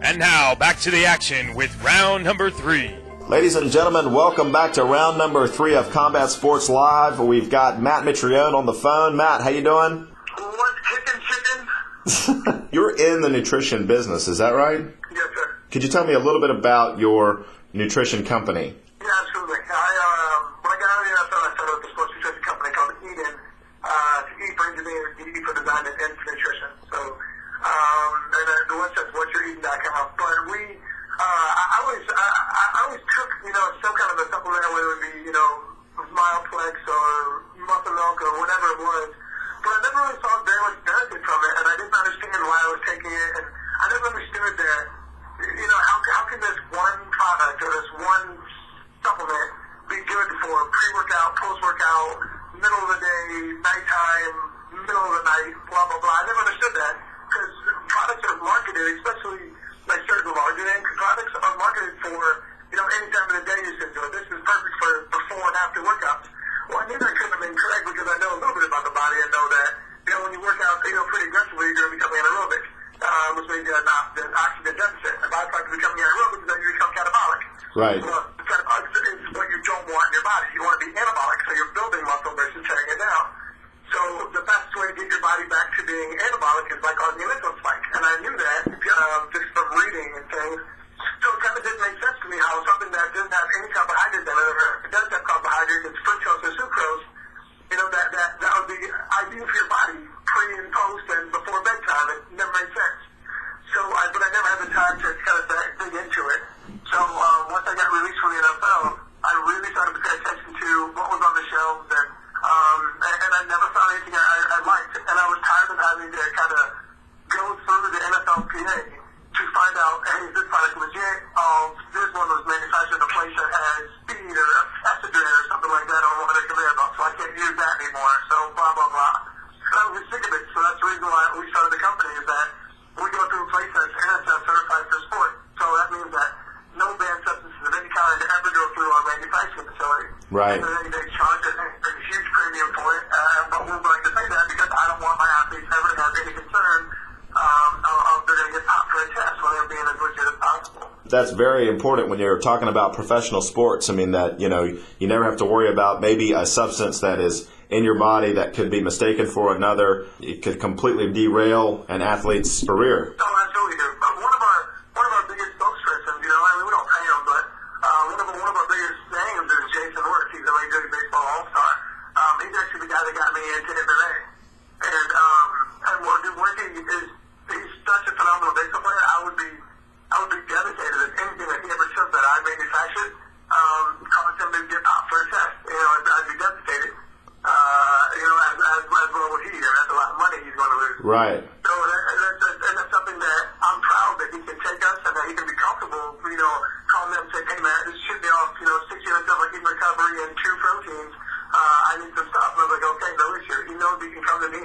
And now, back to the action with round number 3. Ladies and gentlemen, welcome back to round number 3 of Combat Sports Live. We've got Matt Mitrione on the phone. Matt, how you doing? What's kicking, chicken? You're in the nutrition business, is that right? Yes, sir. Could you tell me a little bit about your nutrition company? Yeah, absolutely. When I got out of the NFL, I started with a sports nutrition company called Eden. E for engineering, D for design, and N for nutrition. So, and the website's whatyourEating.com. But I always took, some kind of a supplement, whether it would be, Mileplex or Muscle Milk or whatever it was. But I never really saw very much benefit from it, and I didn't understand why I was taking it, and I never understood that, how can this one product or this one supplement be good for pre-workout, post-workout, middle of the day, nighttime, middle of the night, blah, blah, blah. I never understood that, because products are marketed, especially like certain larger name products are marketed for, any time of the day you said, this is perfect for before and after workouts. Well, I knew that couldn't have been correct because I know a little bit about the body and know that, when you work out, pretty aggressively, you're going to become anaerobic, which means you're not an oxygen deficit. A byproduct of becoming anaerobic is that you become catabolic. Right. Well, catabolic is what you don't want in your body. You want to be anabolic, so you're building muscle versus tearing it down. So the best way to get your body back to being anabolic is by causing an insulin spike. And I knew that just from reading and things. So it kind of didn't make sense to me how something that doesn't have any carbohydrates in it, or it does have carbohydrates, it's fructose or sucrose, that would be ideal for your body pre and post and before bedtime. It never made sense. But I never had the time to kind of dig into it. So once I got released from the NFL, I really started to pay attention to what was on the shelves, and I never found anything I liked. And I was tired of having to kind of go through the NFLPA to find out, hey, is this product legit? This one was manufactured in a place that has speed or estrogen or something like that on one of the conveyor belts, so I can't use that anymore. So blah, blah, blah. And I was just sick of it. So that's the reason why we started the company, is that we go through a place that's NSF certified for sport. So that means that no banned substances of any kind ever go through our manufacturing facility. Right. And they charge a huge premium for it. But we're going to say that because I don't want my athletes ever to have any concern of they're going to get popped for a test when they're being as legit as possible. That's very important when you're talking about professional sports. I mean, that, you never have to worry about maybe a substance that is in your body that could be mistaken for another. It could completely derail an athlete's career. No, absolutely do. But one of our biggest spokespersons, we don't pay him, but one of our biggest names is Jason Worth. He's a Major League Baseball All-Star. He's actually the guy that got me into MMA. And Worthy he's such a phenomenal baseball player. I would be devastated if anything that he ever took that I manufactured caused him to get popped for a test. I'd be devastated. As well would he. That's a lot of money he's going to lose. Right. So that's something that I'm proud that he can take us and that he can be comfortable, calling them and say, hey man, this should be off, 6 units of eating recovery and 2 proteins. I need some stuff. And I was like, okay, no issue. He knows he can come to me.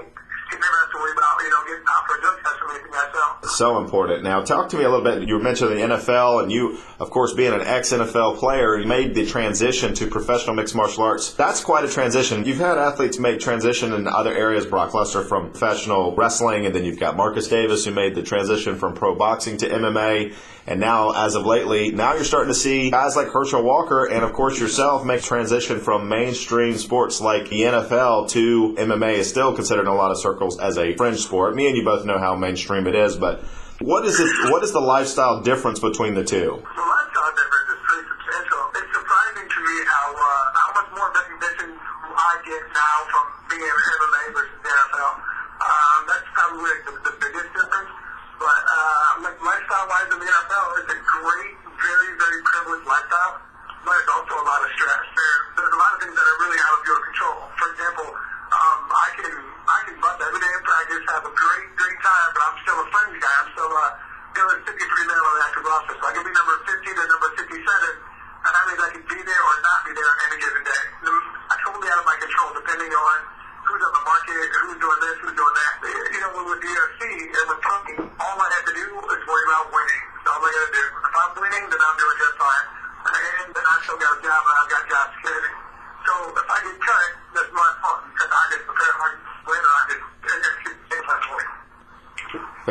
He never has to worry about, getting popped for a drug test or anything like that. So important. Now, talk to me a little bit. You mentioned the NFL, and you, of course, being an ex-NFL player, you made the transition to professional mixed martial arts. That's quite a transition. You've had athletes make transition in other areas. Brock Lesnar from professional wrestling, and then you've got Marcus Davis, who made the transition from pro boxing to MMA. And now, as of lately, now you're starting to see guys like Herschel Walker and, of course, yourself make transition from mainstream sports like the NFL to MMA is still considered in a lot of circles as a fringe sport. Me and you both know how mainstream it is, but what is the lifestyle difference between the two? The lifestyle difference is pretty substantial. It's surprising to me how much more recognition I get now from being in MMA versus the NFL. That's probably the biggest difference. But lifestyle-wise in the NFL, it's a great, very, very privileged lifestyle, but it's also a lot of stress. There's a lot of things that are really out of your control. For example, I can bust every day in practice, have a great, great time, but I'm still a fringe guy. I'm still a 53-man on the active roster. So I can be number 50 to number 57, and that means I can be there or not be there on any given day. I'm totally out of my control, depending on who's on the market, who's doing this, who's doing that. With UFC and with Tony, all I have to do is worry about winning. That's all I got to do. If I'm winning, then I'm doing just fine. And then I still got a job, and I've got job security. So if I get cut, that's my fault because I didn't prepare hard to win, or I didn't execute the game plan for me.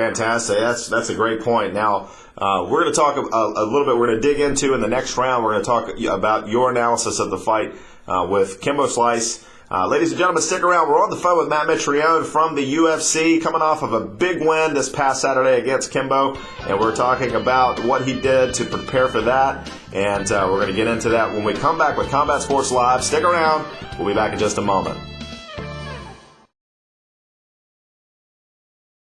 Fantastic. That's a great point. Now, we're going to talk a little bit. We're going to dig into in the next round. We're going to talk about your analysis of the fight with Kimbo Slice. Ladies and gentlemen, stick around. We're on the phone with Matt Mitrione from the UFC, coming off of a big win this past Saturday against Kimbo, and we're talking about what he did to prepare for that, and we're going to get into that when we come back with Combat Sports Live. Stick around. We'll be back in just a moment.